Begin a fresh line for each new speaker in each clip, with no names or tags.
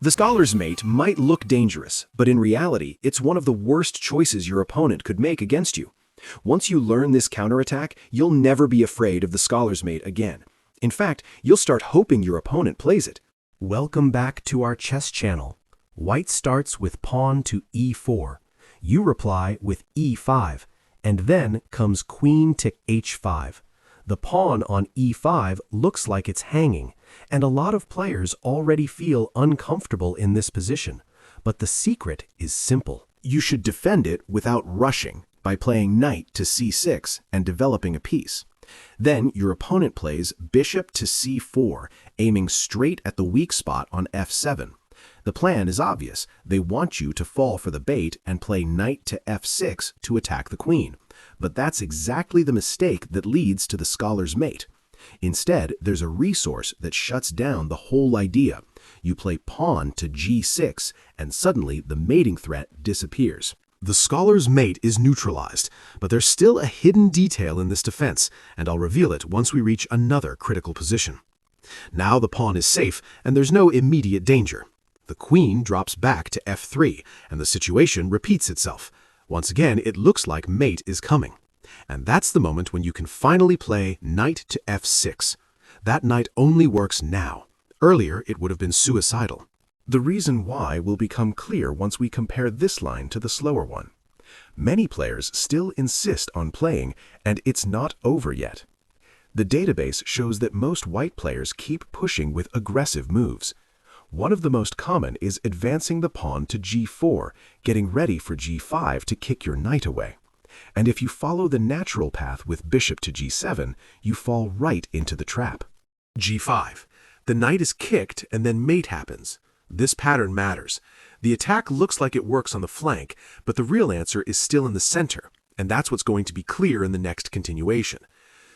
The scholar's mate might look dangerous, but in reality, it's one of the worst choices your opponent could make against you. Once you learn this counterattack, you'll never be afraid of the scholar's mate again. In fact, you'll start hoping your opponent plays it.
Welcome back to our chess channel. White starts with pawn to e4. You reply with e5, and then comes queen to h5. The pawn on e5 looks like it's hanging, and a lot of players already feel uncomfortable in this position. But the secret is simple.
You should defend it without rushing by playing knight to c6 and developing a piece. Then your opponent plays bishop to c4, aiming straight at the weak spot on f7. The plan is obvious. They want you to fall for the bait and play knight to f6 to attack the queen. But that's exactly the mistake that leads to the scholar's mate. Instead, there's a resource that shuts down the whole idea. You play pawn to g6, and suddenly the mating threat disappears.
The scholar's mate is neutralized, but there's still a hidden detail in this defense, and I'll reveal it once we reach another critical position. Now the pawn is safe, and there's no immediate danger. The queen drops back to f3, and the situation repeats itself. Once again, it looks like mate is coming. And that's the moment when you can finally play knight to f6. That knight only works now. Earlier, it would have been suicidal.
The reason why will become clear once we compare this line to the slower one. Many players still insist on playing, and it's not over yet. The database shows that most white players keep pushing with aggressive moves. One of the most common is advancing the pawn to g4, getting ready for g5 to kick your knight away. And if you follow the natural path with bishop to g7, you fall right into the trap.
g5. The knight is kicked, and then mate happens. This pattern matters. The attack looks like it works on the flank, but the real answer is still in the center, and that's what's going to be clear in the next continuation.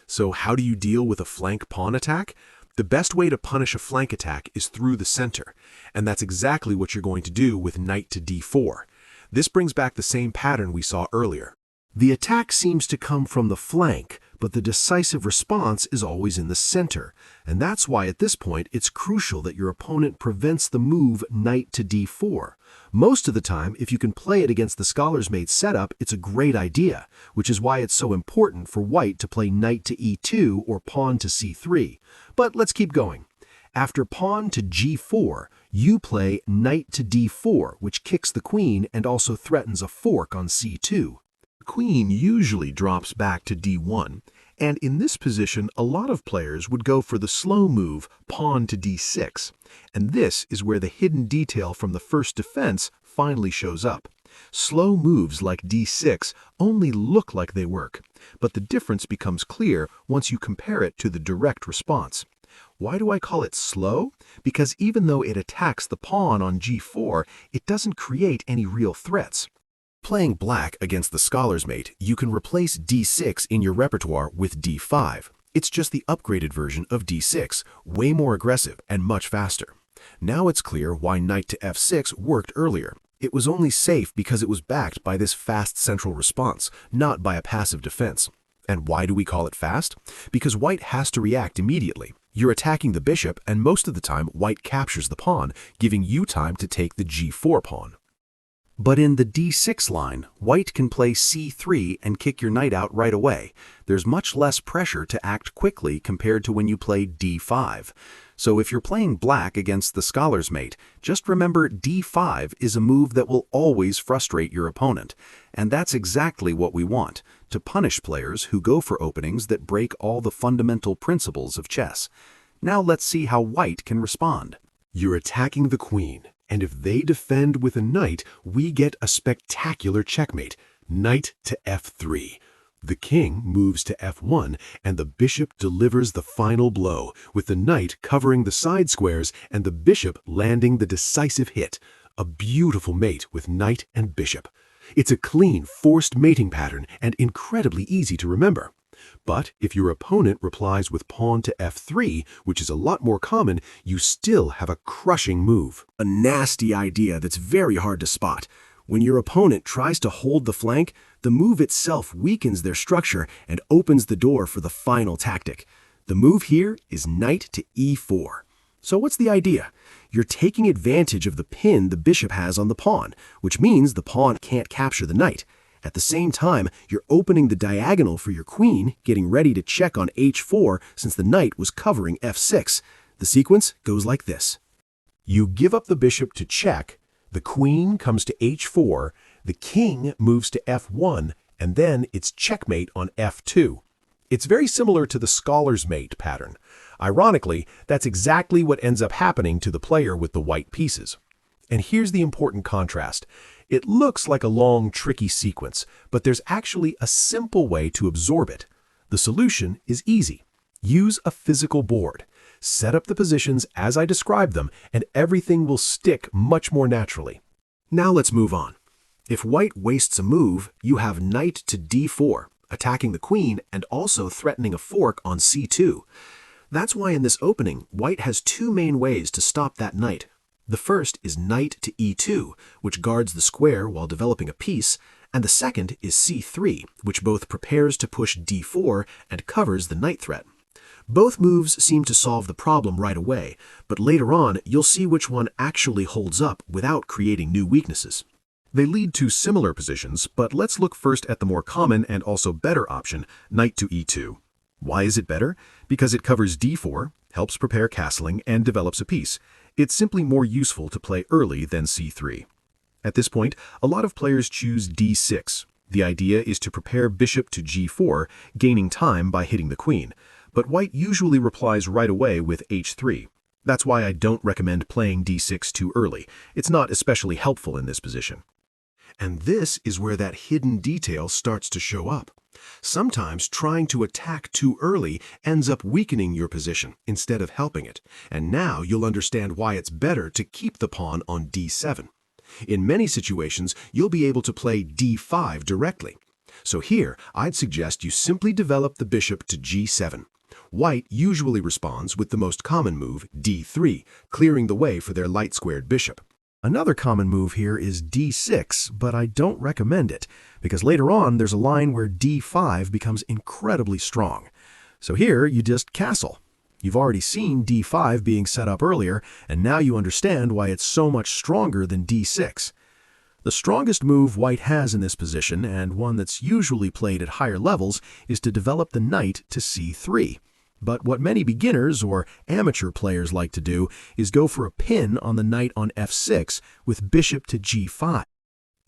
So how do you deal with a flank pawn attack? The best way to punish a flank attack is through the center, and that's exactly what you're going to do with knight to d4. This brings back the same pattern we saw earlier.
The attack seems to come from the flank, but the decisive response is always in the center, and that's why at this point it's crucial that your opponent prevents the move knight to d4. Most of the time, if you can play it against the scholar's mate setup, it's a great idea, which is why it's so important for white to play knight to e2 or pawn to c3. But let's keep going. After pawn to g4, you play knight to d4, which kicks the queen and also threatens a fork on c2.
Queen usually drops back to d1, and in this position a lot of players would go for the slow move pawn to d6, and this is where the hidden detail from the first defense finally shows up. Slow moves like d6 only look like they work, but the difference becomes clear once you compare it to the direct response. Why do I call it slow? Because even though it attacks the pawn on g4, it doesn't create any real threats.
Playing black against the scholar's mate, you can replace d6 in your repertoire with d5. It's just the upgraded version of d6, way more aggressive and much faster. Now it's clear why knight to f6 worked earlier. It was only safe because it was backed by this fast central response, not by a passive defense. And why do we call it fast? Because white has to react immediately. You're attacking the bishop, and most of the time white captures the pawn, giving you time to take the g4 pawn.
But in the d6 line, white can play c3 and kick your knight out right away. There's much less pressure to act quickly compared to when you play d5. So if you're playing black against the scholar's mate, just remember d5 is a move that will always frustrate your opponent. And that's exactly what we want, to punish players who go for openings that break all the fundamental principles of chess. Now let's see how white can respond.
You're attacking the queen, and if they defend with a knight, we get a spectacular checkmate, knight to f3. The king moves to f1, and the bishop delivers the final blow, with the knight covering the side squares and the bishop landing the decisive hit. A beautiful mate with knight and bishop. It's a clean, forced mating pattern and incredibly easy to remember. But if your opponent replies with pawn to f3, which is a lot more common, you still have a crushing move.
A nasty idea that's very hard to spot. When your opponent tries to hold the flank, the move itself weakens their structure and opens the door for the final tactic. The move here is knight to e4. So what's the idea? You're taking advantage of the pin the bishop has on the pawn, which means the pawn can't capture the knight. At the same time, you're opening the diagonal for your queen, getting ready to check on h4 since the knight was covering f6. The sequence goes like this.
You give up the bishop to check, the queen comes to h4, the king moves to f1, and then it's checkmate on f2. It's very similar to the scholar's mate pattern. Ironically, that's exactly what ends up happening to the player with the white pieces. And here's the important contrast. It looks like a long, tricky sequence, but there's actually a simple way to absorb it. The solution is easy. Use a physical board. Set up the positions as I described them, and everything will stick much more naturally.
Now let's move on. If white wastes a move, you have knight to d4, attacking the queen and also threatening a fork on c2. That's why in this opening, white has two main ways to stop that knight. The first is knight to e2, which guards the square while developing a piece, and the second is c3, which both prepares to push d4 and covers the knight threat. Both moves seem to solve the problem right away, but later on you'll see which one actually holds up without creating new weaknesses.
They lead to similar positions, but let's look first at the more common and also better option, knight to e2. Why is it better? Because it covers d4, helps prepare castling, and develops a piece. It's simply more useful to play early than c3. At this point, a lot of players choose d6. The idea is to prepare bishop to g4, gaining time by hitting the queen. But white usually replies right away with h3. That's why I don't recommend playing d6 too early. It's not especially helpful in this position.
And this is where that hidden detail starts to show up. Sometimes trying to attack too early ends up weakening your position instead of helping it, and now you'll understand why it's better to keep the pawn on d7. In many situations, you'll be able to play d5 directly. So here, I'd suggest you simply develop the bishop to g7. White usually responds with the most common move, d3, clearing the way for their light-squared bishop.
Another common move here is d6, but I don't recommend it, because later on there's a line where d5 becomes incredibly strong. So here you just castle. You've already seen d5 being set up earlier, and now you understand why it's so much stronger than d6. The strongest move white has in this position, and one that's usually played at higher levels, is to develop the knight to c3. But what many beginners or amateur players like to do is go for a pin on the knight on f6 with bishop to g5.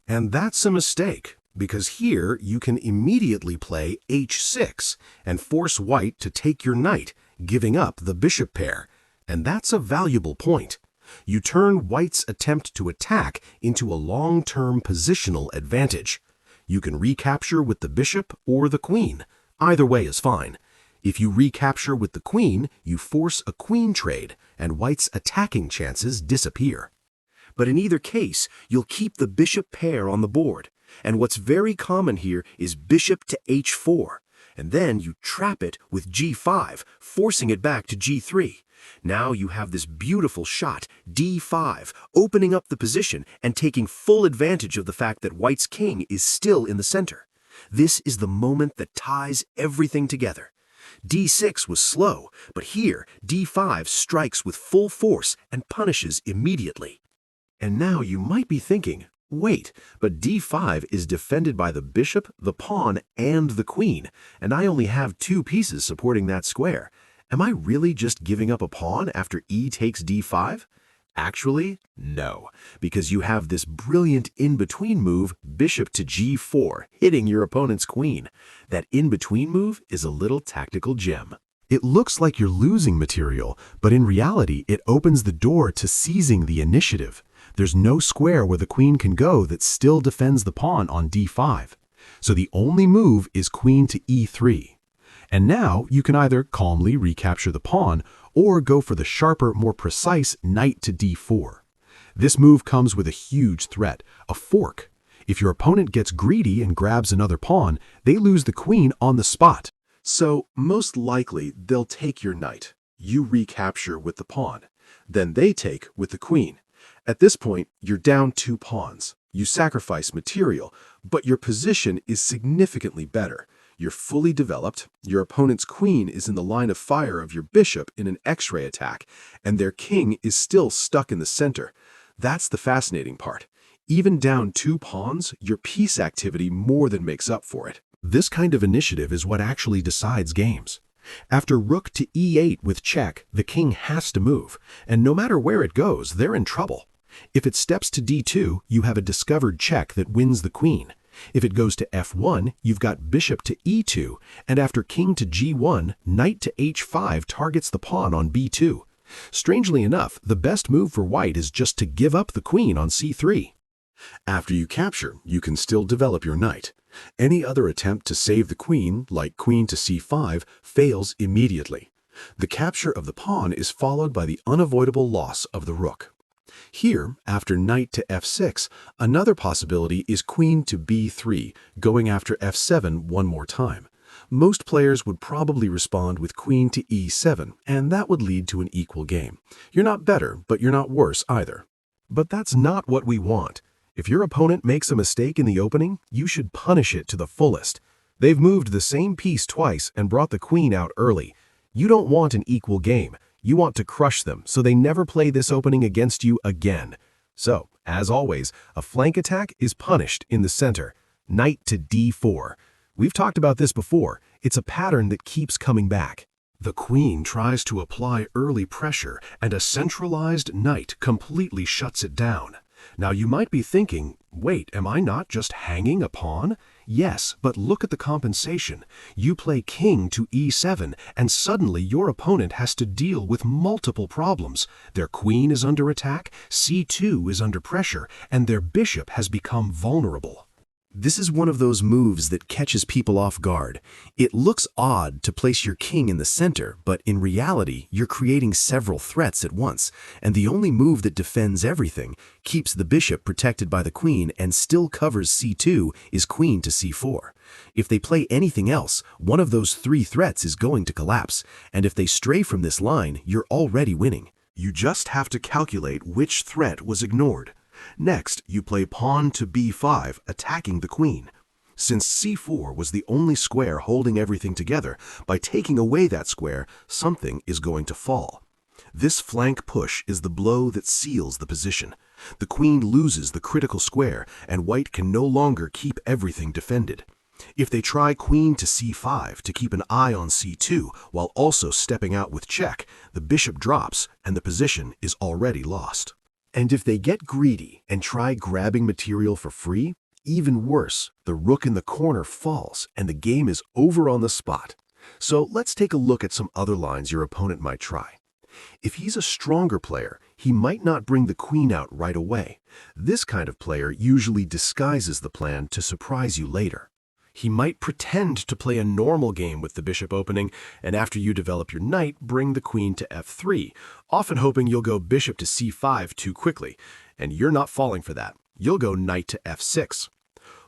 And that's a mistake, because here you can immediately play h6 and force white to take your knight, giving up the bishop pair. And that's a valuable point. You turn white's attempt to attack into a long-term positional advantage. You can recapture with the bishop or the queen. Either way is fine. If you recapture with the queen, you force a queen trade, and white's attacking chances disappear. But in either case, you'll keep the bishop pair on the board. And what's very common here is bishop to h4. And then you trap it with g5, forcing it back to g3. Now you have this beautiful shot, d5, opening up the position and taking full advantage of the fact that white's king is still in the center. This is the moment that ties everything together. d6 was slow, but here d5 strikes with full force and punishes immediately. And now you might be thinking, wait, but d5 is defended by the bishop, the pawn, and the queen, and I only have two pieces supporting that square. Am I really just giving up a pawn after e takes d5? Actually, no, because you have this brilliant in-between move, bishop to g4, hitting your opponent's queen. That in-between move is a little tactical gem.
It looks like you're losing material, but in reality, it opens the door to seizing the initiative. There's no square where the queen can go that still defends the pawn on d5. So the only move is queen to e3. And now you can either calmly recapture the pawn or go for the sharper, more precise knight to d4. This move comes with a huge threat, a fork. If your opponent gets greedy and grabs another pawn, they lose the queen on the spot.
So most likely they'll take your knight. You recapture with the pawn. Then they take with the queen. At this point, you're down 2 pawns. You sacrifice material, but your position is significantly better. You're fully developed, your opponent's queen is in the line of fire of your bishop in an X-ray attack, and their king is still stuck in the center. That's the fascinating part. Even down 2 pawns, your piece activity more than makes up for it. This kind of initiative is what actually decides games. After rook to e8 with check, the king has to move, and no matter where it goes, they're in trouble. If it steps to d2, you have a discovered check that wins the queen. If it goes to f1, you've got bishop to e2, and after king to g1, knight to h5 targets the pawn on b2. Strangely enough, the best move for white is just to give up the queen on c3. After you capture, you can still develop your knight. Any other attempt to save the queen, like queen to c5, fails immediately. The capture of the pawn is followed by the unavoidable loss of the rook. Here, after knight to f6, another possibility is queen to b3, going after f7 one more time. Most players would probably respond with queen to e7, and that would lead to an equal game. You're not better, but you're not worse either. But that's not what we want. If your opponent makes a mistake in the opening, you should punish it to the fullest. They've moved the same piece twice and brought the queen out early. You don't want an equal game. You want to crush them so they never play this opening against you again. So, as always, a flank attack is punished in the center. Knight to d4. We've talked about this before. It's a pattern that keeps coming back. The queen tries to apply early pressure, and a centralized knight completely shuts it down. Now you might be thinking, wait, am I not just hanging a pawn? Yes, but look at the compensation. You play king to e7, and suddenly your opponent has to deal with multiple problems. Their queen is under attack, c2 is under pressure, and their bishop has become vulnerable. This is one of those moves that catches people off guard. It looks odd to place your king in the center, but in reality, you're creating several threats at once, and the only move that defends everything, keeps the bishop protected by the queen, and still covers c2 is queen to c4. If they play anything else, one of those 3 threats is going to collapse, and if they stray from this line, you're already winning. You just have to calculate which threat was ignored. Next, you play pawn to b5, attacking the queen. Since c4 was the only square holding everything together, by taking away that square, something is going to fall. This flank push is the blow that seals the position. The queen loses the critical square, and white can no longer keep everything defended. If they try queen to c5 to keep an eye on c2 while also stepping out with check, the bishop drops and the position is already lost. And if they get greedy and try grabbing material for free, even worse, the rook in the corner falls and the game is over on the spot. So let's take a look at some other lines your opponent might try. If he's a stronger player, he might not bring the queen out right away. This kind of player usually disguises the plan to surprise you later. He might pretend to play a normal game with the bishop opening, and after you develop your knight, bring the queen to f3, often hoping you'll go bishop to c5 too quickly. And you're not falling for that. You'll go knight to f6.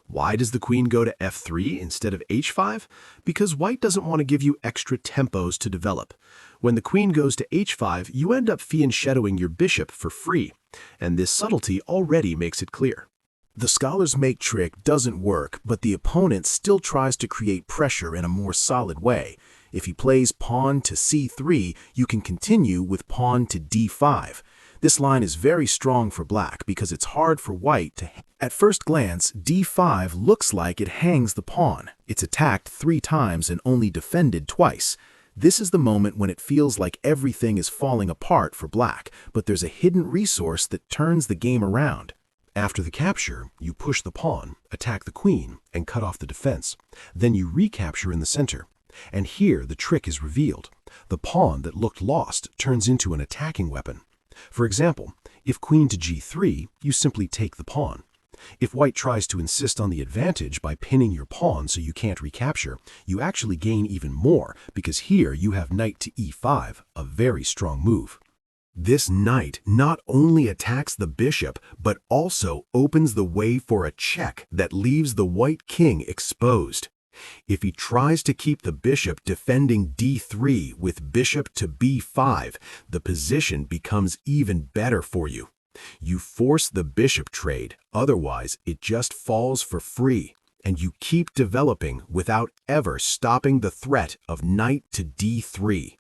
Why does the queen go to f3 instead of h5? Because white doesn't want to give you extra tempos to develop. When the queen goes to h5, you end up fianchettoing your bishop for free, and this subtlety already makes it clear. The scholar's make trick doesn't work, but the opponent still tries to create pressure in a more solid way. If he plays pawn to c3, you can continue with pawn to d5. This line is very strong for black because it's hard for white to... At first glance, d5 looks like it hangs the pawn. It's attacked 3 times and only defended twice. This is the moment when it feels like everything is falling apart for black, but there's a hidden resource that turns the game around. After the capture, you push the pawn, attack the queen, and cut off the defense. Then you recapture in the center. And here the trick is revealed. The pawn that looked lost turns into an attacking weapon. For example, if queen to g3, you simply take the pawn. If white tries to insist on the advantage by pinning your pawn so you can't recapture, you actually gain even more because here you have knight to e5, a very strong move. This knight not only attacks the bishop, but also opens the way for a check that leaves the white king exposed. If he tries to keep the bishop defending d3 with bishop to b5, the position becomes even better for you. You force the bishop trade, otherwise it just falls for free.
and you keep developing without ever stopping the threat of knight to d3.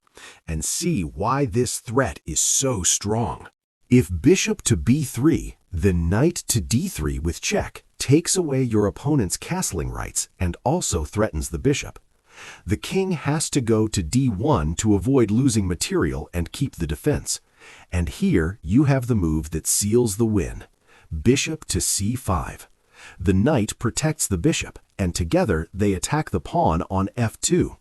And see why this threat is so strong. If bishop to b3, then knight to d3 with check takes away your opponent's castling rights and also threatens the bishop. The king has to go to d1 to avoid losing material and keep the defense. And here you have the move that seals the win. Bishop to c5. The knight protects the bishop, and together they attack the pawn on f2.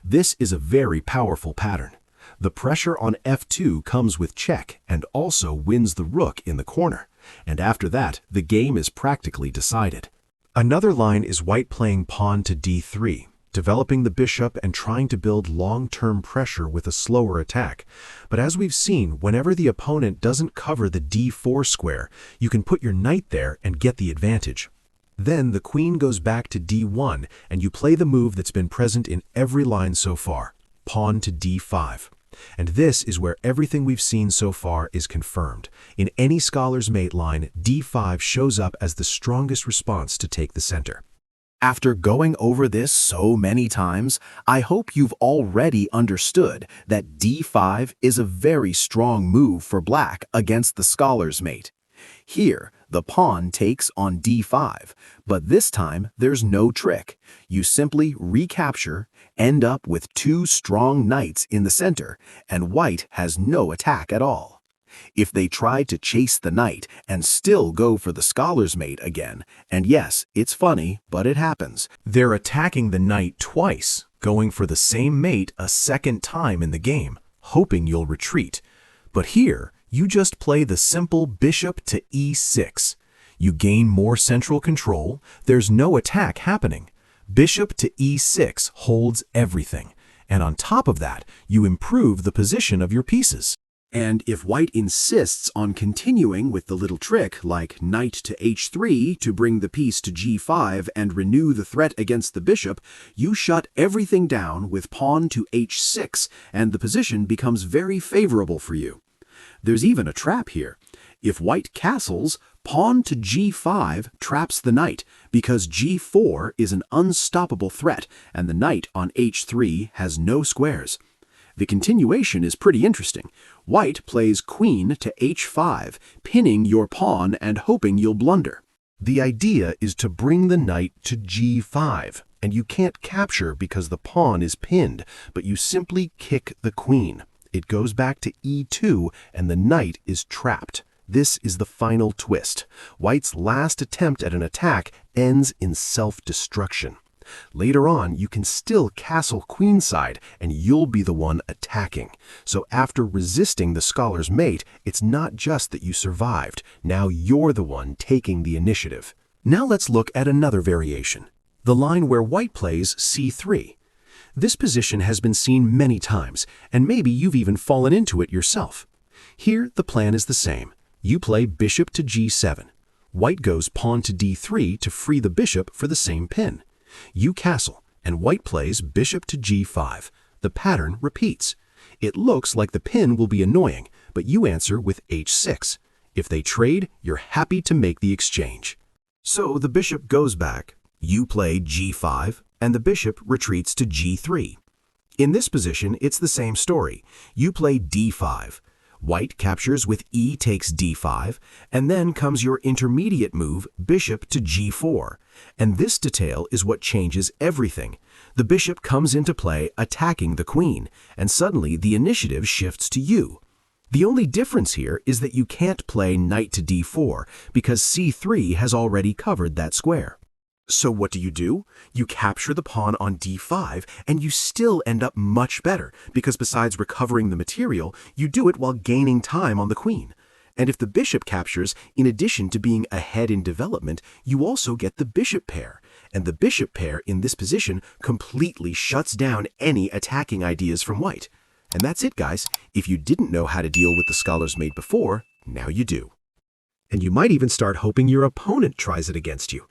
This is a very powerful pattern. The pressure on f2 comes with check and also wins the rook in the corner, and after that, the game is practically decided. Another line is white playing pawn to d3, developing the bishop and trying to build long-term pressure with a slower attack. But as we've seen, whenever the opponent doesn't cover the d4 square, you can put your knight there and get the advantage. Then the queen goes back to d1, and you play the move that's been present in every line so far, pawn to d5. And this is where everything we've seen so far is confirmed. In any scholar's mate line, d5 shows up as the strongest response to take the center. After going over this so many times, I hope you've already understood that d5 is a very strong move for black against the scholar's mate. Here, the pawn takes on d5, but this time there's no trick. You simply recapture, end up with two strong knights in the center, and white has no attack at all. If they try to chase the knight and still go for the scholar's mate again, and yes, it's funny, but it happens, they're attacking the knight twice, going for the same mate a second time in the game, hoping you'll retreat. But here, you just play the simple bishop to e6. You gain more central control, there's no attack happening. Bishop to e6 holds everything, and on top of that, you improve the position of your pieces. And if white insists on continuing with the little trick like knight to h3 to bring the piece to g5 and renew the threat against the bishop, you shut everything down with pawn to h6, and the position becomes very favorable for you. There's even a trap here. If white castles, pawn to g5 traps the knight, because g4 is an unstoppable threat and the knight on h3 has no squares. The continuation is pretty interesting. White plays queen to h5, pinning your pawn and hoping you'll blunder. The idea is to bring the knight to g5, and you can't capture because the pawn is pinned, but you simply kick the queen. It goes back to e2, and the knight is trapped. This is the final twist. White's last attempt at an attack ends in self-destruction. Later on, you can still castle queenside, and you'll be the one attacking. So after resisting the scholar's mate, it's not just that you survived. Now you're the one taking the initiative. Now let's look at another variation, the line where white plays c3. This position has been seen many times, and maybe you've even fallen into it yourself. Here, the plan is the same. You play bishop to g7. White goes pawn to d3 to free the bishop for the same pin. You castle, and white plays bishop to g5. The pattern repeats. It looks like the pin will be annoying, but you answer with h6. If they trade, you're happy to make the exchange. So the bishop goes back. You play g5, and the bishop retreats to g3. In this position, it's the same story. You play d5. White captures with e takes d5, and then comes your intermediate move, bishop to g4. And this detail is what changes everything. The bishop comes into play attacking the queen, and suddenly the initiative shifts to you. The only difference here is that you can't play knight to d4 because c3 has already covered that square. So what do? You capture the pawn on d5, and you still end up much better, because besides recovering the material, you do it while gaining time on the queen. And if the bishop captures, in addition to being ahead in development, you also get the bishop pair. And the bishop pair in this position completely shuts down any attacking ideas from white. And that's it, guys. If you didn't know how to deal with the scholar's mate before, now you do. And you might even start hoping your opponent tries it against you.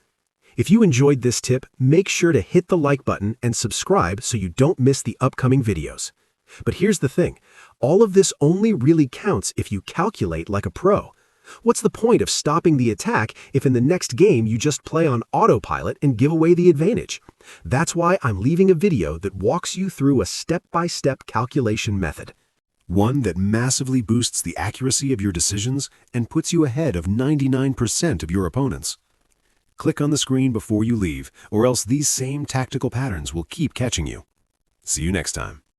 If you enjoyed this tip, make sure to hit the like button and subscribe so you don't miss the upcoming videos. But here's the thing, all of this only really counts if you calculate like a pro.
What's the point of stopping the attack if in the next game you just play on autopilot and give away the advantage? That's why I'm leaving a video that walks you through a step-by-step calculation method.
One that massively boosts the accuracy of your decisions and puts you ahead of 99% of your opponents. Click on the screen before you leave, or else these same tactical patterns will keep catching you. See you next time.